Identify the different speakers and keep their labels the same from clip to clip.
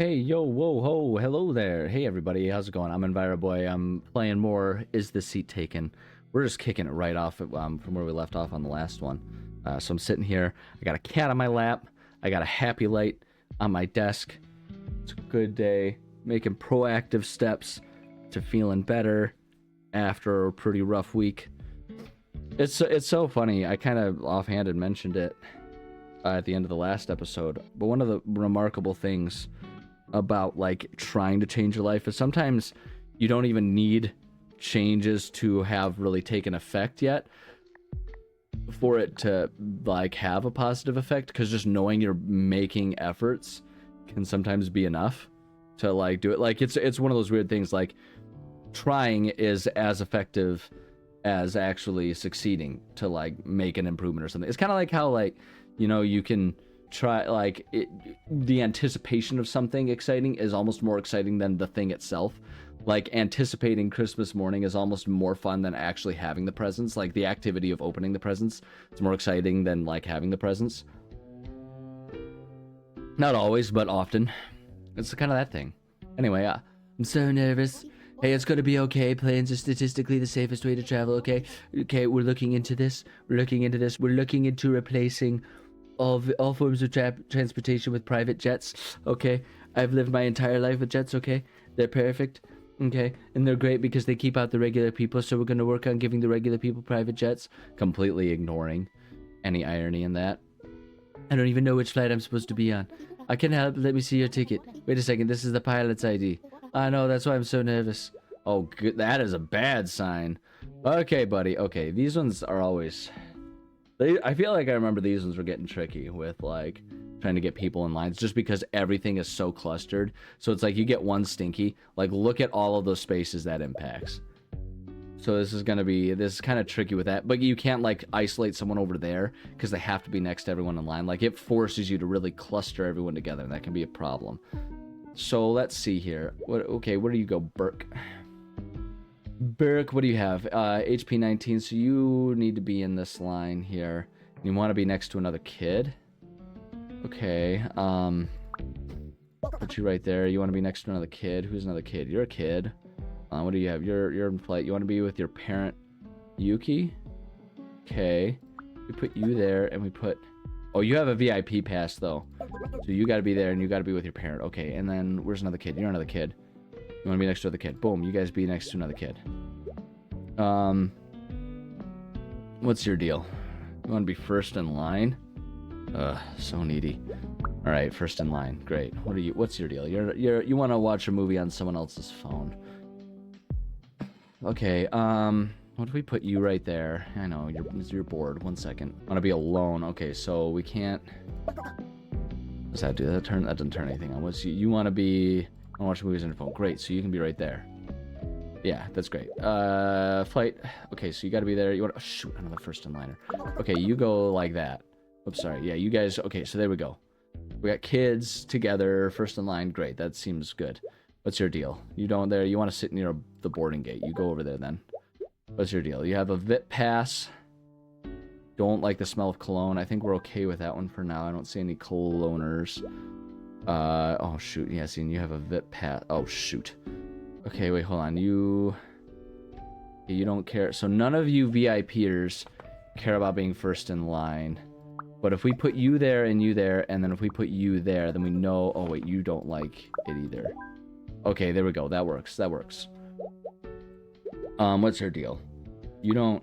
Speaker 1: Hey, yo, whoa, ho, hello there. Hey, everybody, how's it going? I'm EnviroBoy. I'm playing more Is This Seat Taken? We're just kicking it right off from where we left off on the last one. So I'm sitting here. I got a cat on my lap. I got a happy light on my desk. It's a good day. Making proactive steps to feeling better after a pretty rough week. It's so funny. I kind of offhanded mentioned it at the end of the last episode. But one of the remarkable things about like trying to change your life is sometimes you don't even need changes to have really taken effect yet for it to like have a positive effect, because just knowing you're making efforts can sometimes be enough to like do it. Like it's one of those weird things, like trying is as effective as actually succeeding to like make an improvement or something. It's kind of like how, like, you can try, like, the anticipation of something exciting is almost more exciting than the thing itself. Like anticipating Christmas morning is almost more fun than actually having the presents. Like the activity of opening the presents is more exciting than like having the presents. Not always, but often. It's kind of that thing. Anyway, I'm so nervous. Hey, it's gonna be okay. Planes are statistically the safest way to travel, okay? Okay, we're looking into this. We're looking into replacing all forms of transportation with private jets, okay? I've lived my entire life with jets, okay? They're perfect, okay? And they're great because they keep out the regular people, so we're gonna work on giving the regular people private jets. Completely ignoring any irony in that. I don't even know which flight I'm supposed to be on. I can help. Let me see your ticket. Wait a second. This is the pilot's ID. I know. That's why I'm so nervous. Oh, good. That is a bad sign. Okay, buddy. Okay, these ones are always... I feel like I remember these ones were getting tricky with, like, trying to get people in lines, just because everything is so clustered. So it's like you get one stinky. Like, look at all of those spaces that impacts. So this is kind of tricky with that, but you can't like isolate someone over there because they have to be next to everyone in line. Like it forces you to really cluster everyone together, and that can be a problem. So let's see here. Okay, where do you go, Burke? Burke, what do you have? HP 19, so you need to be in this line here. You want to be next to another kid. Okay, put you right there. You want to be next to another kid. Who's another kid? You're a kid. What do you have? You're in flight. You want to be with your parent, Yuki? Okay. We put you there, and we put... Oh, you have a VIP pass, though. So you got to be there, and you got to be with your parent. Okay, and then where's another kid? You're another kid. You want to be next to another kid. Boom, you guys be next to another kid. What's your deal? You want to be first in line? So needy. All right, first in line. Great. What's your deal? You want to watch a movie on someone else's phone. Okay, what if we put you right there? I know, you're bored. 1 second. I want to be alone. Okay, so we can't... What's that do? That doesn't turn anything on. You want to be... I want to watch movies on your phone. Great, so you can be right there. Yeah, that's great. Flight. Okay, so you got to be there. You want to... Oh, shoot, another first in-liner. Okay, you go like that. Oops, sorry. Yeah, you guys... Okay, so there we go. We got kids together, first in line. Great, that seems good. What's your deal? You want to sit near the boarding gate. You go over there then. What's your deal? You have a VIP pass. Don't like the smell of cologne. I think we're okay with that one for now. I don't see any cologners. Oh shoot. Yeah, see, you have a VIP pass. Oh shoot. Okay, wait, hold on. You don't care. So none of you VIPers care about being first in line. But if we put you there, and then if we put you there, then we know... Oh wait, you don't like it either. Okay, there we go. That works. What's your deal? You don't...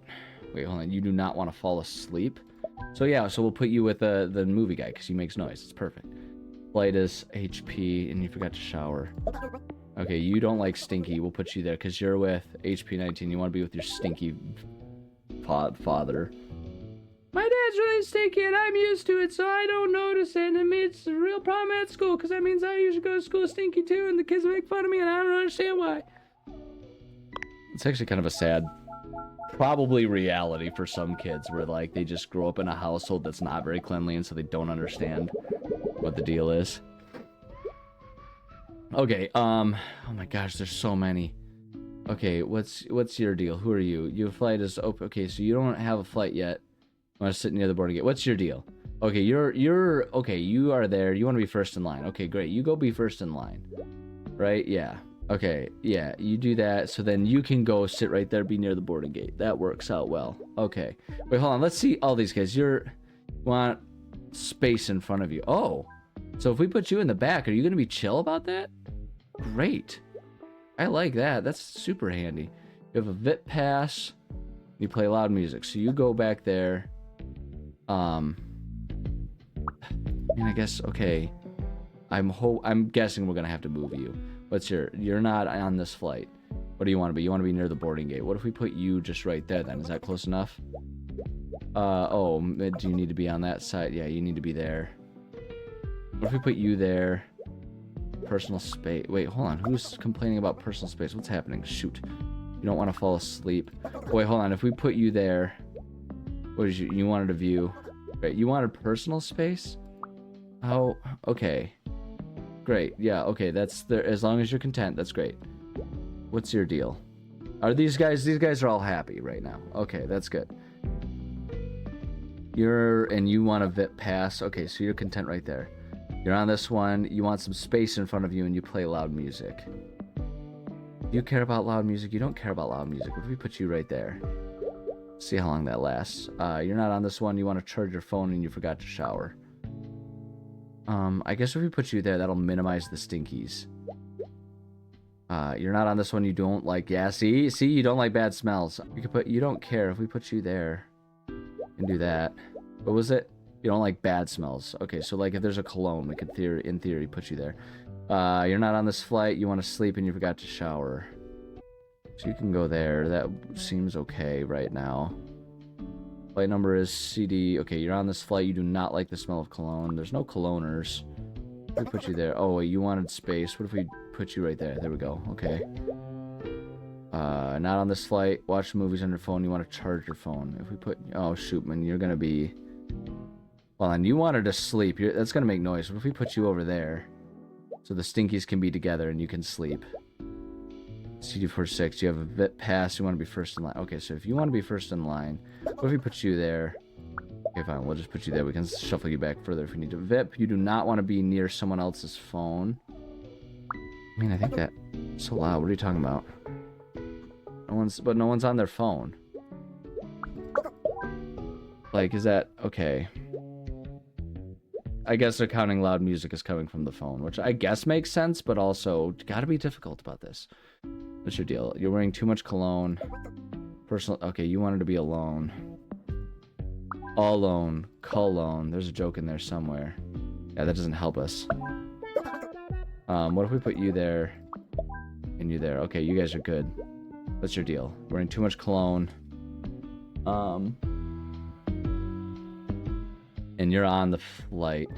Speaker 1: Wait, hold on. You do not want to fall asleep? So yeah, so we'll put you with the movie guy, because he makes noise. It's perfect. Flight is HP, and you forgot to shower. Okay, you don't like stinky. We'll put you there, because you're with HP 19. You want to be with your stinky father. My dad's really stinky, and I'm used to it, so I don't notice it. I mean, it's a real problem at school, because that means I usually go to school stinky too, and the kids make fun of me, and I don't understand why. It's actually kind of a sad, probably reality for some kids, where like they just grow up in a household that's not very cleanly, and so they don't understand what the deal is. Okay, oh my gosh, there's so many. Okay, what's your deal? Who are you? Your flight is open. Okay, so you don't have a flight yet. I want to sit near the boarding gate. What's your deal? Okay, you're okay. You are there. You want to be first in line. Okay, great. You go be first in line. Right? Yeah. Okay. Yeah. You do that. So then you can go sit right there, be near the boarding gate. That works out well. Okay. Wait, hold on. Let's see all these guys. You want space in front of you. Oh. So if we put you in the back, are you gonna be chill about that? Great. I like that. That's super handy. You have a VIP pass. You play loud music. So you go back there. I mean, I guess, okay. I'm guessing we're gonna have to move you. You're not on this flight. What do you want to be? You want to be near the boarding gate. What if we put you just right there then? Is that close enough? Oh, do you need to be on that side? Yeah, you need to be there. What if we put you there? Personal space. Wait, hold on. Who's complaining about personal space? What's happening? Shoot. You don't want to fall asleep. Wait, hold on. If we put you there, what did you wanted a view? Right, you wanted personal space? Oh, okay. Great. Yeah, okay. That's there. As long as you're content, that's great. What's your deal? Are these guys are all happy right now. Okay, that's good. You want a VIP pass. Okay, so you're content right there. You're on this one. You want some space in front of you and you play loud music. You care about loud music? You don't care about loud music. What if we put you right there? See how long that lasts. You're not on this one. You want to charge your phone and you forgot to shower. I guess if we put you there, that'll minimize the stinkies. You're not on this one. You don't like, yeah, see, you don't like bad smells. We could put, you don't care if we put you there and do that. What was it? You don't like bad smells. Okay, so like if there's a cologne, we could in theory put you there. You're not on this flight. You want to sleep and you forgot to shower. So you can go there. That seems okay right now. Flight number is CD. Okay, you're on this flight. You do not like the smell of cologne. There's no cologners. If we put you there. Oh, wait, you wanted space. What if we put you right there? There we go. Okay. Not on this flight. Watch movies on your phone. You want to charge your phone. If we put... Oh, shoot, man. You're going to be... Well, and you wanted to sleep. That's going to make noise. What if we put you over there? So the stinkies can be together and you can sleep. CD46, you have a VIP pass, you want to be first in line. Okay, so if you want to be first in line, what if we put you there? Okay, fine, we'll just put you there. We can shuffle you back further if we need to. VIP, you do not want to be near someone else's phone. I mean, I think that's so loud. What are you talking about? No one's on their phone. Like, is that... Okay. I guess they're counting loud music as coming from the phone, which I guess makes sense, but also gotta be difficult about this. What's your deal? You're wearing too much cologne. Personal... Okay, you wanted to be alone. Alone. Cologne. There's a joke in there somewhere. Yeah, that doesn't help us. What if we put you there and you there? Okay, you guys are good. What's your deal? Wearing too much cologne. And you're on the flight.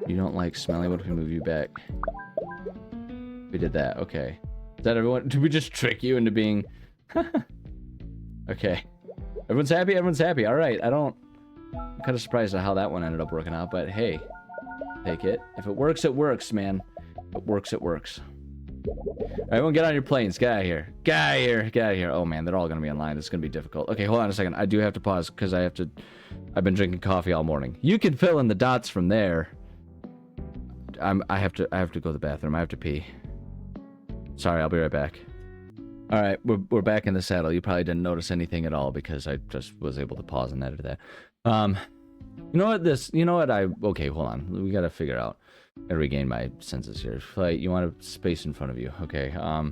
Speaker 1: You don't like smelly. What if we move you back? We did that. Okay. Is that everyone? Did we just trick you into being... Okay. Everyone's happy? Everyone's happy. All right. I'm kind of surprised at how that one ended up working out, but hey. Take it. If it works, it works, man. If it works, it works. Everyone get on your planes. Get out of here. Get out of here. Get out of here. Oh, man. They're all going to be in line. It's going to be difficult. Okay, hold on a second. I do have to pause because I've been drinking coffee all morning. You can fill in the dots from there. I have to go to the bathroom. I have to pee. Sorry, I'll be right back. All right, we're back in the saddle. You probably didn't notice anything at all because I just was able to pause and edit that. Okay, hold on. We got to figure out. I regain my senses here. Flight, you want a space in front of you. Okay. Well,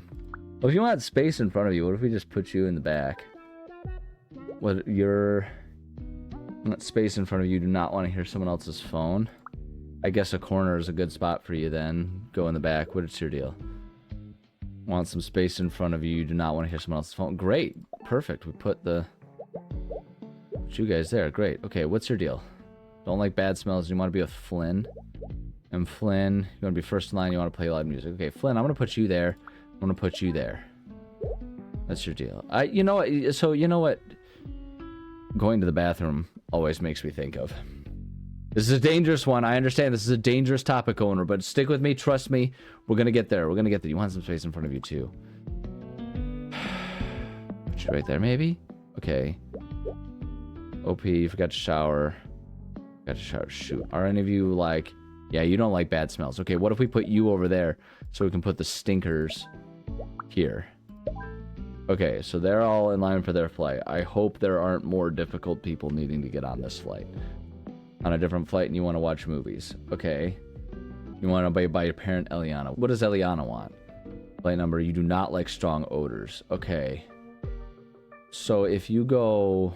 Speaker 1: if you want space in front of you, what if we just put you in the back? What space in front of you, do not want to hear someone else's phone. I guess a corner is a good spot for you then. Go in the back. What's your deal? Want some space in front of you, you do not want to hear someone else's phone. Great. Perfect. We put you guys there. Great. Okay, what's your deal? Don't like bad smells. You want to be with Flynn. And Flynn, you want to be first in line. You want to play loud music. Okay, Flynn, I'm going to put you there. I'm going to put you there. That's your deal. You know what? So, you know what? Going to the bathroom always makes me think of. This is a dangerous one. I understand this is a dangerous topic, owner, but stick with me. Trust me. We're going to get there. We're going to get there. You want some space in front of you, too. Put you right there, maybe? Okay. OP, you forgot to shower. Shoot. Are any of you like... Yeah, you don't like bad smells. Okay, what if we put you over there so we can put the stinkers here? Okay, so they're all in line for their flight. I hope there aren't more difficult people needing to get on this flight. On a different flight, and you want to watch movies. Okay. You want to be by your parent, Eliana. What does Eliana want? Flight number, you do not like strong odors. Okay. So if you go...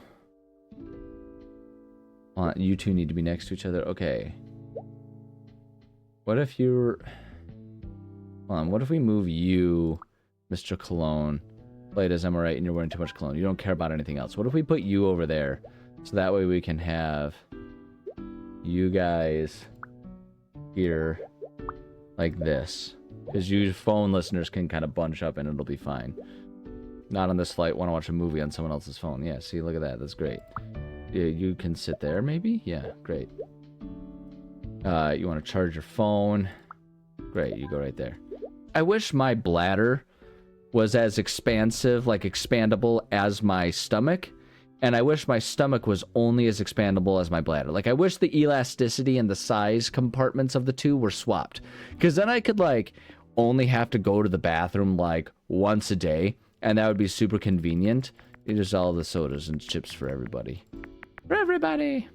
Speaker 1: you two need to be next to each other. Okay. What if you're... Hold on, what if we move you, Mr. Cologne? Flight is, am I right, and you're wearing too much cologne. You don't care about anything else. What if we put you over there? So that way we can have you guys here like this. Because you phone listeners can kind of bunch up and it'll be fine. Not on this flight. Want to watch a movie on someone else's phone. Yeah, see, look at that. That's great. You can sit there, maybe? Yeah, great. You want to charge your phone. Great, you go right there. I wish my bladder was as expansive, like expandable, as my stomach. And I wish my stomach was only as expandable as my bladder. Like, I wish the elasticity and the size compartments of the two were swapped. Because then I could, like, only have to go to the bathroom, like, once a day. And that would be super convenient. Here's all the sodas and chips for everybody. For everybody!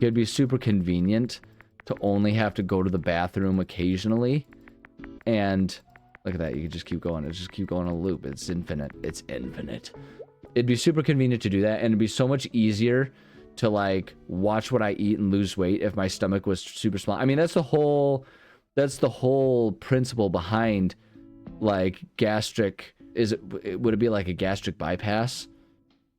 Speaker 1: It'd be super convenient to only have to go to the bathroom occasionally. And look at that. You can just keep going. It'll just keep going in a loop. It's infinite. It's infinite. It'd be super convenient to do that, and it'd be so much easier to, like, watch what I eat and lose weight if my stomach was super small. I mean, that's the whole principle behind, like, gastric... would it be like a gastric bypass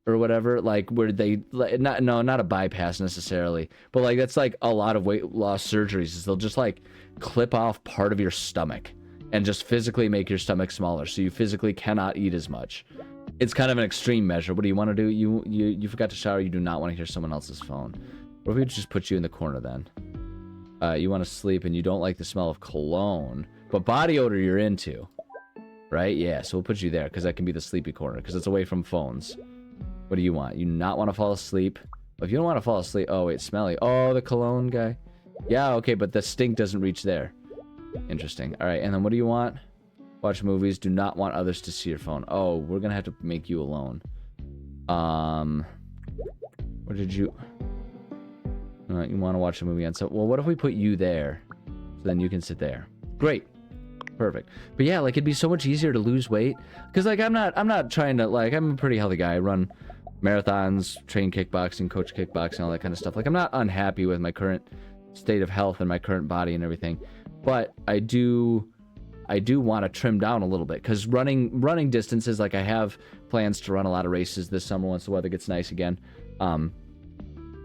Speaker 1: or whatever? Like, where they... not a bypass necessarily, but, like, that's, like, a lot of weight loss surgeries, is they'll just, like, clip off part of your stomach and just physically make your stomach smaller, so you physically cannot eat as much. It's kind of an extreme measure. What do you want to do? You forgot to shower. You do not want to hear someone else's phone. What if we just put you in the corner then? You want to sleep and you don't like the smell of cologne, but body odor you're into, right? Yeah, so we'll put you there because that can be the sleepy corner because it's away from phones. What do you want? You not want to fall asleep? If you don't want to fall asleep... Oh, wait, smelly. Oh, the cologne guy. Yeah, okay, but the stink doesn't reach there. Interesting. All right, and then what do you want? Watch movies. Do not want others to see your phone. Oh, we're gonna have to make you alone. What did you... you want to watch a movie on... So, well, what if we put you there? So then you can sit there. Great. Perfect. But yeah, like, it'd be so much easier to lose weight. Because, like, I'm not trying to... Like, I'm a pretty healthy guy. I run marathons, train kickboxing, coach kickboxing, all that kind of stuff. Like, I'm not unhappy with my current state of health and my current body and everything. But I do want to trim down a little bit, because running distances, like, I have plans to run a lot of races this summer once the weather gets nice again. And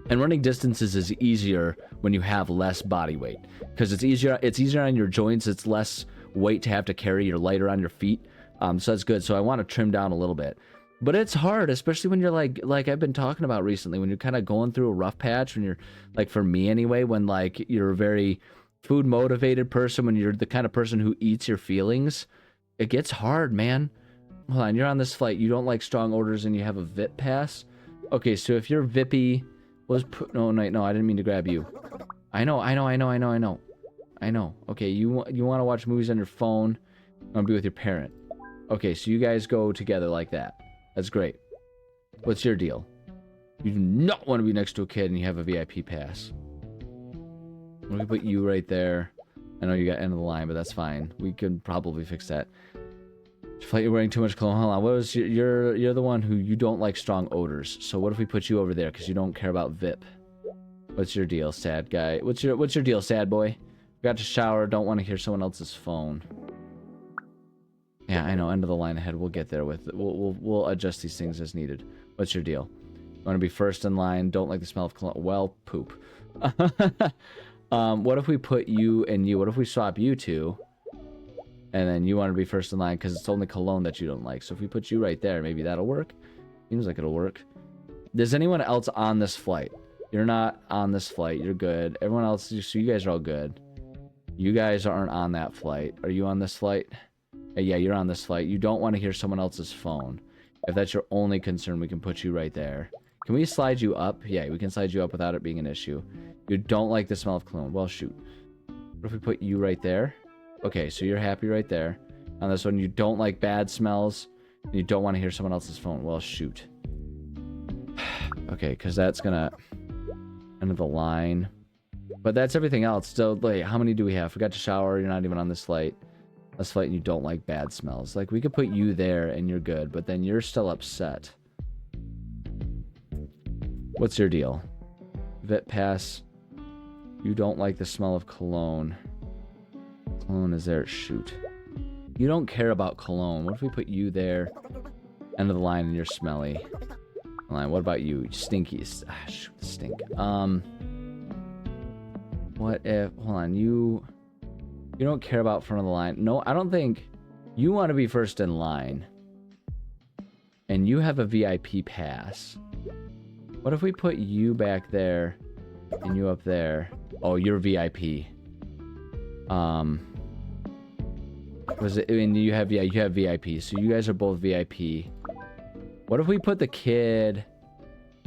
Speaker 1: running distances is easier when you have less body weight, because it's easier on your joints. It's less weight to have to carry. You're lighter on your feet. So that's good. So I want to trim down a little bit. But it's hard, especially when you're like I've been talking about recently, when you're kind of going through a rough patch, when you're, like, for me anyway, when, like, you're a very food motivated person, when you're the kind of person who eats your feelings, it gets hard, man. Hold on, you're on this flight, you don't like strong odors, and you have a VIP pass? Okay, so if you're VIPy, no, I didn't mean to grab you. I know. Okay, you want to watch movies on your phone, you want to be with your parent. Okay, so you guys go together like that. That's great. What's your deal? You do not want to be next to a kid and you have a VIP pass. Let me put you right there. I know you got end of the line, but that's fine. We can probably fix that. Flight, you're wearing too much cologne. Hold on. What was you're the one who you don't like strong odors. So what if we put you over there because you don't care about VIP? What's your deal, sad guy? What's your deal, sad boy? Got to shower. Don't want to hear someone else's phone. Yeah, I know. End of the line ahead. We'll get there with it. We'll adjust these things as needed. What's your deal? Want to be first in line? Don't like the smell of cologne. Well, poop. What if we put you and you? What if we swap you two? And then you want to be first in line because it's only cologne that you don't like. So if we put you right there, maybe that'll work. Seems like it'll work. Does anyone else on this flight? You're not on this flight. You're good. Everyone else, so you guys are all good. You guys aren't on that flight. Are you on this flight? Yeah, you're on this flight. You don't want to hear someone else's phone. If that's your only concern, we can put you right there. Can we slide you up? Yeah, we can slide you up without it being an issue. You don't like the smell of cologne. Well, shoot. What if we put you right there? Okay, so you're happy right there. On this one, you don't like bad smells. And you don't want to hear someone else's phone. Well, shoot. Okay, because that's gonna end of the line. But that's everything else. So, like, how many do we have? Forgot to shower. You're not even on this light. This light, and you don't like bad smells. Like, we could put you there and you're good, but then you're still upset. What's your deal? Vet pass. You don't like the smell of cologne. Cologne is there. Shoot. You don't care about cologne. What if we put you there? End of the line and you're smelly. Line. What about you? Stinky. Shoot, stink. What if... Hold on. You don't care about front of the line. No, I don't think... You want to be first in line. And you have a VIP pass. What if we put you back there and you up there? Oh, you're VIP. Was it? I mean, you have VIP. So you guys are both VIP. What if we put the kid?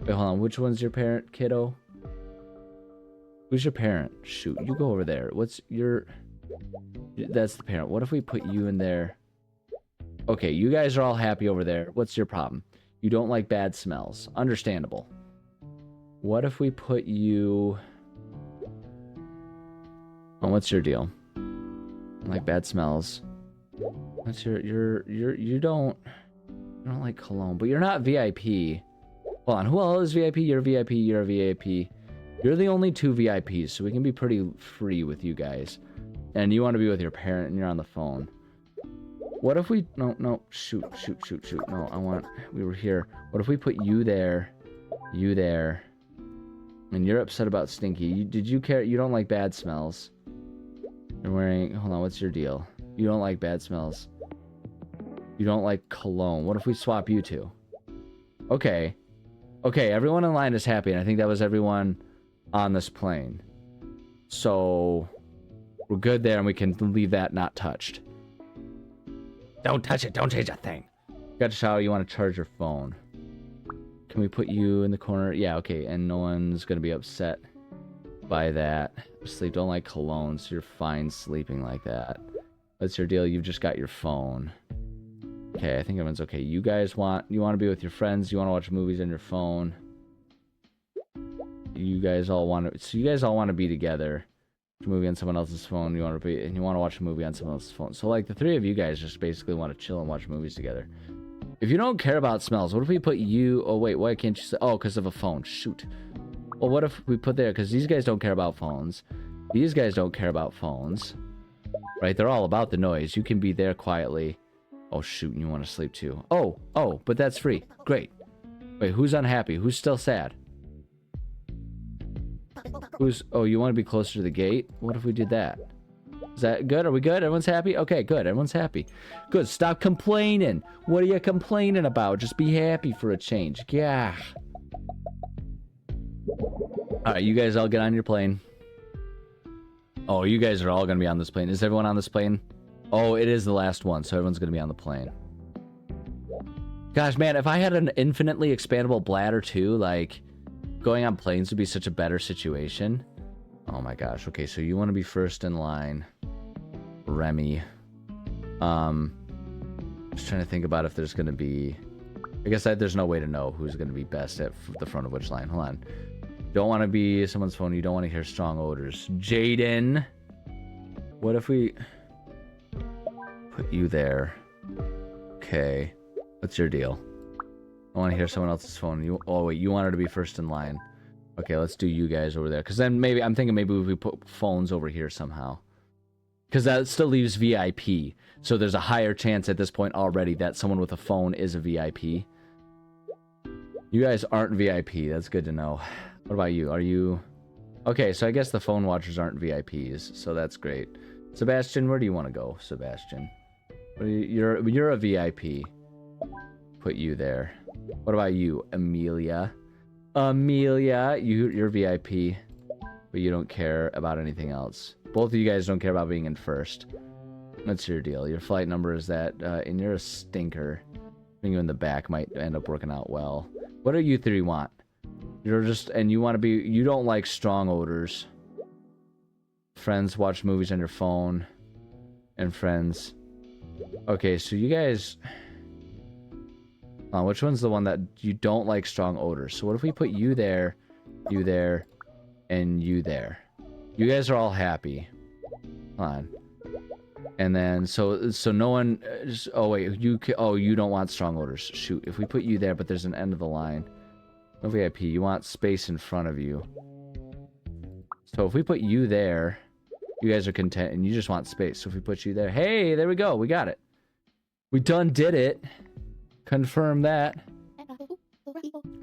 Speaker 1: Wait, hold on. Which one's your parent, kiddo? Who's your parent? Shoot, you go over there. What's your? That's the parent. What if we put you in there? Okay, you guys are all happy over there. What's your problem? You don't like bad smells. Understandable. What if we put you... Oh, what's your deal? Like bad smells. What's you don't like cologne, but you're not VIP. Hold on, who else is VIP? You're VIP, you're a VIP. You're the only two VIPs, so we can be pretty free with you guys. And you want to be with your parent and you're on the phone. What if we... No, shoot. No, we were here. What if we put you there, and you're upset about Stinky? Did you care? You don't like bad smells. You're wearing... Hold on, what's your deal? You don't like bad smells. You don't like cologne. What if we swap you two? Okay, everyone in line is happy, and I think that was everyone on this plane. So, we're good there, and we can leave that not touched. Don't touch it. Don't change a thing. Got to shower. You want to charge your phone. Can we put you in the corner? Yeah, okay. And no one's going to be upset by that. Sleep. Don't like cologne, so you're fine sleeping like that. What's your deal? You've just got your phone. Okay, I think everyone's okay. You guys want to be with your friends. You want to watch movies on your phone. You guys all want to be together. A movie on someone else's phone. You want to watch a movie on someone else's phone. So like the three of you guys just basically want to chill and watch movies together. If you don't care about smells, what if we put you? Oh wait, why can't you say? Oh, because of a phone. Shoot. Well, what if we put there? Because these guys don't care about phones. These guys don't care about phones. Right? They're all about the noise. You can be there quietly. Oh shoot, and you want to sleep too. Oh, but that's free. Great. Wait, who's unhappy? Who's still sad? Oh, you want to be closer to the gate? What if we did that? Is that good? Are we good? Everyone's happy? Okay, good. Everyone's happy. Good. Stop complaining. What are you complaining about? Just be happy for a change. Yeah. Alright, you guys all get on your plane. Oh, you guys are all going to be on this plane. Is everyone on this plane? Oh, it is the last one, so everyone's going to be on the plane. Gosh, man, if I had an infinitely expandable bladder too, like... Going on planes would be such a better situation. Oh my gosh. Okay, so you want to be first in line. Remy. Just trying to think about if there's going to be... I guess there's no way to know who's going to be best at the front of which line. Hold on. Don't want to be someone's phone. You don't want to hear strong odors. Jaden. What if we... put you there? Okay. What's your deal? I want to hear someone else's phone. Oh wait, you wanted to be first in line. Okay, let's do you guys over there. Because then maybe, I'm thinking maybe if we put phones over here somehow. Because that still leaves VIP. So there's a higher chance at this point already that someone with a phone is a VIP. You guys aren't VIP. That's good to know. What about you? Are you... Okay, so I guess the phone watchers aren't VIPs. So that's great. Sebastian, where do you want to go, Sebastian? You're a VIP. Put you there. What about you, Amelia? Amelia, you're VIP, but you don't care about anything else. Both of you guys don't care about being in first. What's your deal? Your flight number is that, and you're a stinker. Putting you in the back might end up working out well. What do you three want? You're just, and you want to be, you don't like strong odors. Friends watch movies on your phone. And friends. Okay, so you guys... which one's the one that you don't like strong odors? So what if we put you there, and you there? You guys are all happy. Hold on. And then, so no one... oh, wait. You don't want strong odors. Shoot. If we put you there, but there's an end of the line. No VIP. You want space in front of you. So if we put you there, you guys are content, and you just want space. So if we put you there... hey, there we go. We got it. We done did it. Confirm that.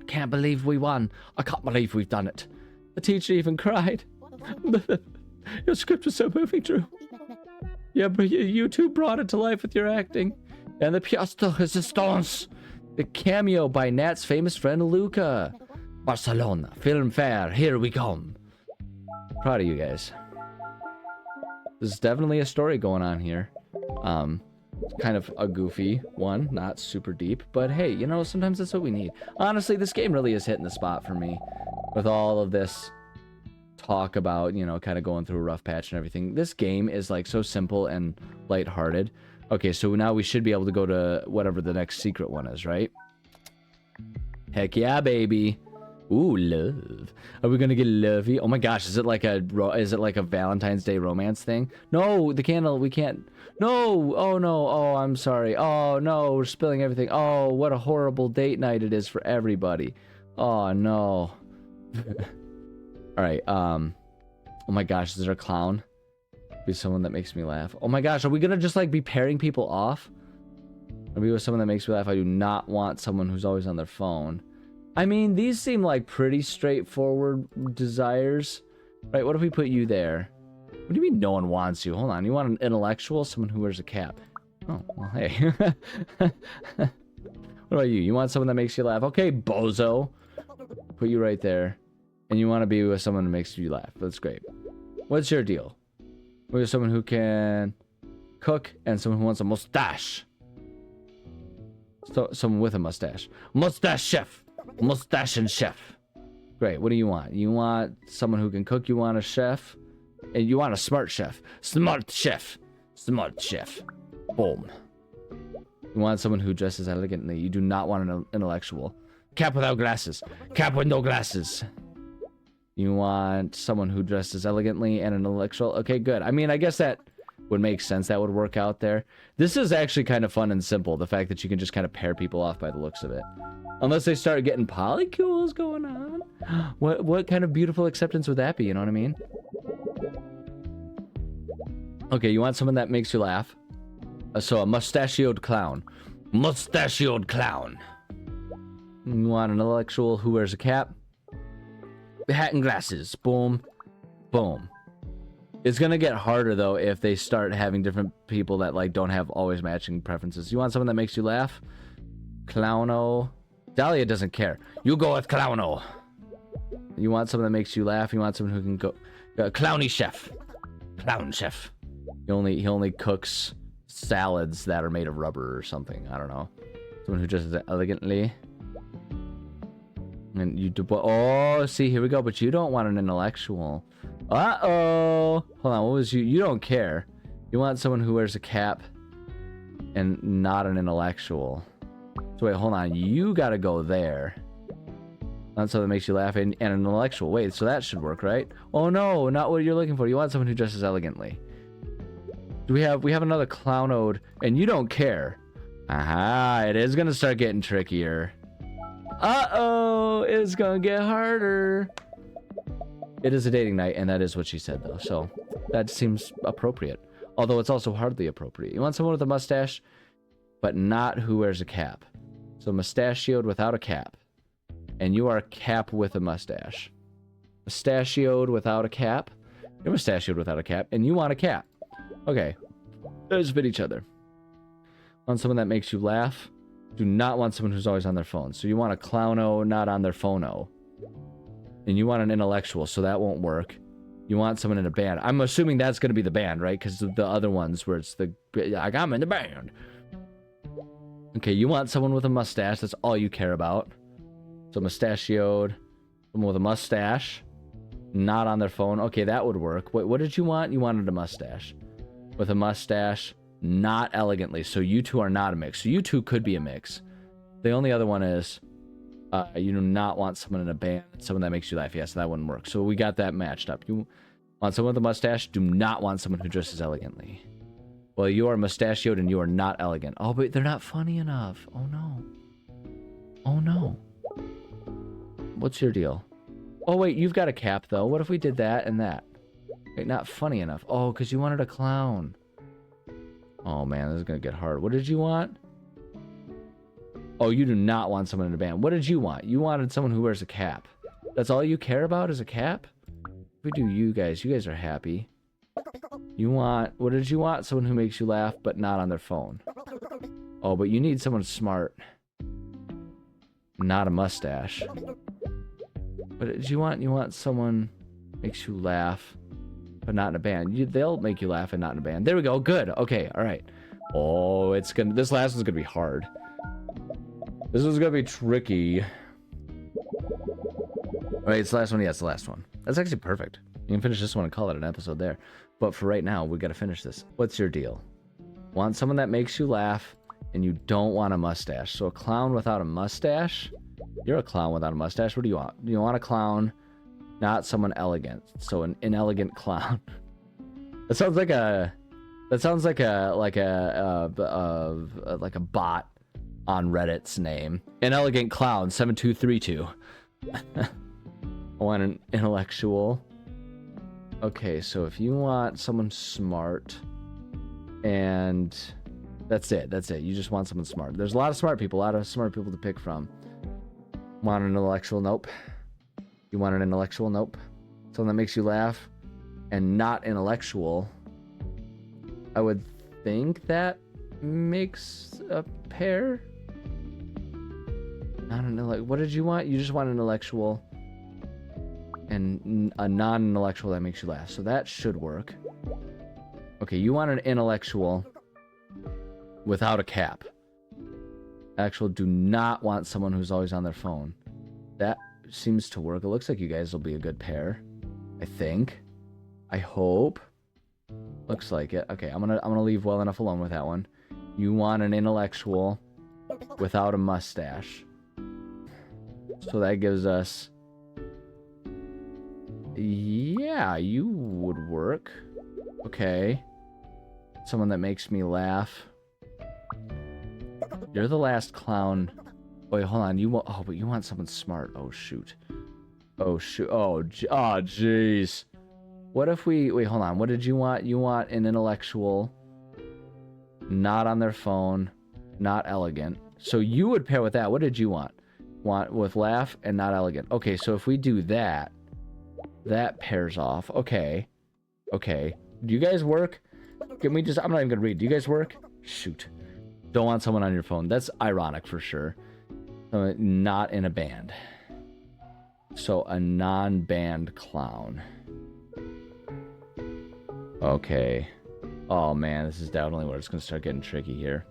Speaker 1: Can't believe we won. I can't believe we've done it. The teacher even cried. Your script was so moving, Drew. Yeah, but you two brought it to life with your acting. And the pièce de résistance. The cameo by Nat's famous friend Luca. Barcelona Film Fair. Here we come. Proud of you guys. There's definitely a story going on here. Kind of a goofy one, not super deep, but hey, you know, sometimes that's what we need. Honestly, this game really is hitting the spot for me with all of this talk about, you know, kind of going through a rough patch and everything. This game is like so simple and lighthearted. Okay, so now we should be able to go to whatever the next secret one is, right? Heck yeah, baby. Ooh, love. Are we gonna get lovey? Oh my gosh, is it like a Valentine's Day romance thing? No, the candle, we can't. No, oh no, oh, I'm sorry. Oh no, we're spilling everything. Oh, what a horrible date night it is for everybody. Oh no. All right, oh my gosh, is there a clown? Be someone that makes me laugh. Oh my gosh, are we gonna just like be pairing people off? Are we with someone that makes me laugh? I do not want someone who's always on their phone. I mean, these seem like pretty straightforward desires. Right, what if we put you there? What do you mean no one wants you? Hold on, you want an intellectual? Someone who wears a cap. Oh, well, hey. What about you? You want someone that makes you laugh? Okay, bozo. Put you right there. And you want to be with someone who makes you laugh. That's great. What's your deal? We're with someone who can cook and someone who wants a mustache. So, someone with a mustache. Mustache chef. Mustache and chef. Great. What do you want? You want someone who can cook. You want a chef. And you want a smart chef. Smart chef. Smart chef. Boom. You want someone who dresses elegantly. You do not want an intellectual. Cap without glasses. Cap with no glasses. You want someone who dresses elegantly and an intellectual. Okay, good. I mean, I guess that would make sense. That would work out there. This is actually kind of fun and simple. The fact that you can just kind of pair people off by the looks of it. Unless they start getting polycules going on. What kind of beautiful acceptance would that be? You know what I mean? Okay, you want someone that makes you laugh. So a mustachioed clown. Mustachioed clown. You want an intellectual who wears a cap. Hat and glasses. Boom. Boom. It's gonna get harder though if they start having different people that like don't have always matching preferences. You want someone that makes you laugh? Clowno. Dahlia doesn't care. You go with Clowno. You want someone that makes you laugh? You want someone who can go clowny chef. Clown chef. He only cooks salads that are made of rubber or something. I don't know. Someone who dresses elegantly. And you do. Oh, see, here we go. But you don't want an intellectual. Uh-oh. Hold on, what was you? You don't care. You want someone who wears a cap and not an intellectual. So wait, hold on. You gotta go there. Not something that makes you laugh and an intellectual. Wait, so that should work, right? Oh no, not what you're looking for. You want someone who dresses elegantly. We have another clownode, and you don't care. Aha, it is gonna start getting trickier. Uh-oh, it's gonna get harder. It is a dating night, and that is what she said, though, so that seems appropriate. Although it's also hardly appropriate. You want someone with a mustache, but not who wears a cap. So mustachioed without a cap. And you are a cap with a mustache. Mustachioed without a cap. You're mustachioed without a cap, and you want a cap. Okay, those fit each other. Want someone that makes you laugh. Do not want someone who's always on their phone. So you want a clowno, not on their phono. And you want an intellectual, so that won't work. You want someone in a band. I'm assuming that's going to be the band, right? Because the other ones where it's the... like, I'm in the band. Okay, you want someone with a mustache. That's all you care about. So mustachioed Someone with a mustache, not on their phone. Okay, that would work. Wait, what did you want? You wanted a mustache. With a mustache, not elegantly. So you two are not a mix. So you two could be a mix. The only other one is you do not want someone in a band, someone that makes you laugh. Yeah, so that wouldn't work. So we got that matched up. You want someone with a mustache, do not want someone who dresses elegantly. Well, you are mustachioed and you are not elegant. Oh, but they're not funny enough. Oh, no. Oh, no. What's your deal? Oh, wait, you've got a cap, though. What if we did that and that? Wait, not funny enough. Oh, because you wanted a clown. Oh, man, this is going to get hard. What did you want? Oh, you do not want someone in a band. What did you want? You wanted someone who wears a cap. That's all you care about is a cap? If we do you guys are happy. You want, what did you want? Someone who makes you laugh, but not on their phone. Oh, but you need someone smart. Not a mustache. What did you want? You want someone makes you laugh, but not in a band. They'll make you laugh and not in a band. There we go. Good. Okay. All right. Oh, this last one's gonna be hard. This one's gonna be tricky. All right, it's the last one. Yeah, it's the last one. That's actually perfect. You can finish this one and call it an episode there. But for right now, we gotta finish this. What's your deal? Want someone that makes you laugh, and you don't want a mustache. So a clown without a mustache? You're a clown without a mustache. What do you want? You want a clown, not someone elegant. So an inelegant clown. That sounds like a bot on Reddit's name. Inelegant clown 7232. I want an intellectual. Okay, so if you want someone smart, and that's it. You just want someone smart. There's a lot of smart people to pick from. Want an intellectual? Nope. You want an intellectual? Nope. Someone that makes you laugh and not intellectual. I would think that makes a pair. I don't know. Like, what did you want? You just want an intellectual and a non-intellectual that makes you laugh. So that should work. Okay, you want an intellectual without a cap. Actual do not want someone who's always on their phone. That seems to work. It looks like you guys will be a good pair. I think. I hope. Looks like it. Okay, I'm gonna leave well enough alone with that one. You want an intellectual without a mustache. So that gives us... Yeah, you would work. Okay. Someone that makes me laugh. You're the last clown. Wait, hold on. But you want someone smart. Oh, shoot. Oh, shoot. Oh, jeez. What if we... Wait, hold on. What did you want? You want an intellectual, not on their phone, not elegant. So you would pair with that. What did you want? Want with laugh and not elegant. Okay, so if we do that, that pairs off. Okay. Okay. Do you guys work? Can we just... I'm not even going to read. Do you guys work? Shoot. Don't want someone on your phone. That's ironic for sure. Not in a band. So a non-band clown. Okay. Oh man, this is definitely where it's going to start getting tricky here.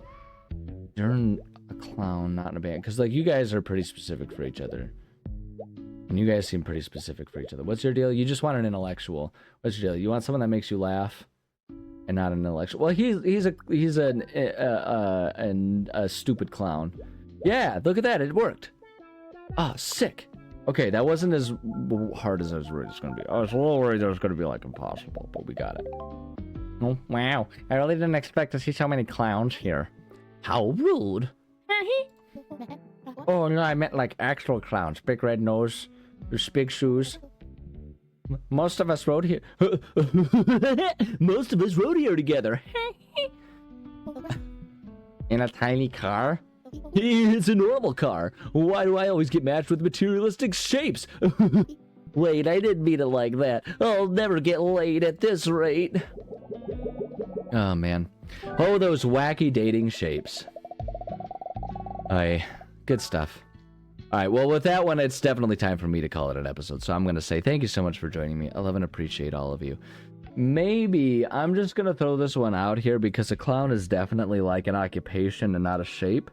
Speaker 1: You're a clown, not in a band. Because like you guys are pretty specific for each other. And you guys seem pretty specific for each other. What's your deal? You just want an intellectual. What's your deal? You want someone that makes you laugh and not an intellectual. Well, he's a stupid clown. Yeah, look at that. It worked. Ah, sick. Okay, that wasn't as hard as I was worried it was going to be. I was a little worried it was going to be like impossible, but we got it. Oh, wow. I really didn't expect to see so many clowns here. How rude. Oh, no, I meant like actual clowns. Big red nose, big shoes. Most of us rode here. Most of us rode here together. In a tiny car? It's a normal car. Why do I always get matched with materialistic shapes? Wait, I didn't mean it like that. I'll never get laid at this rate. Oh, man. Oh, those wacky dating shapes. Good stuff. Alright, well, with that one, it's definitely time for me to call it an episode. So I'm going to say thank you so much for joining me. I love and appreciate all of you. Maybe I'm just going to throw this one out here because a clown is definitely like an occupation and not a shape.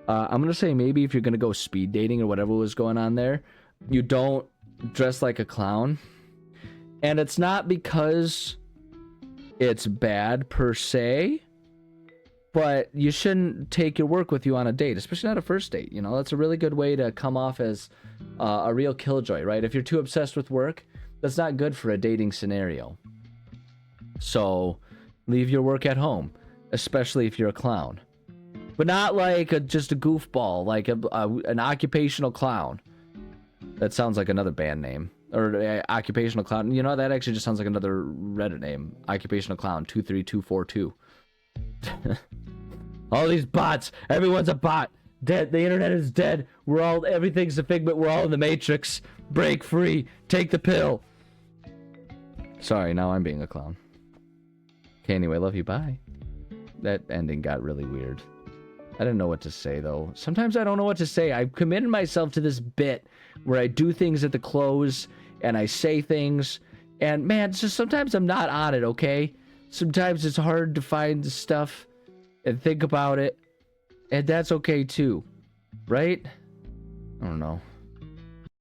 Speaker 1: I'm going to say maybe if you're going to go speed dating or whatever was going on there, you don't dress like a clown. And it's not because it's bad per se, but you shouldn't take your work with you on a date, especially not a first date. You know, that's a really good way to come off as a real killjoy, right? If you're too obsessed with work, that's not good for a dating scenario. So leave your work at home, especially if you're a clown. But not like just a goofball, like an occupational clown. That sounds like another band name. Or occupational clown. You know, that actually just sounds like another Reddit name. Occupational clown 23242. All these bots. Everyone's a bot. Dead. The internet is dead. Everything's a figment. We're all in the Matrix. Break free. Take the pill. Sorry, now I'm being a clown. Okay, anyway, love you. Bye. That ending got really weird. I didn't know what to say, though. Sometimes I don't know what to say. I've committed myself to this bit where I do things at the close and I say things. And, man, just sometimes I'm not on it, okay? Sometimes it's hard to find the stuff and think about it. And that's okay, too. Right? I don't know.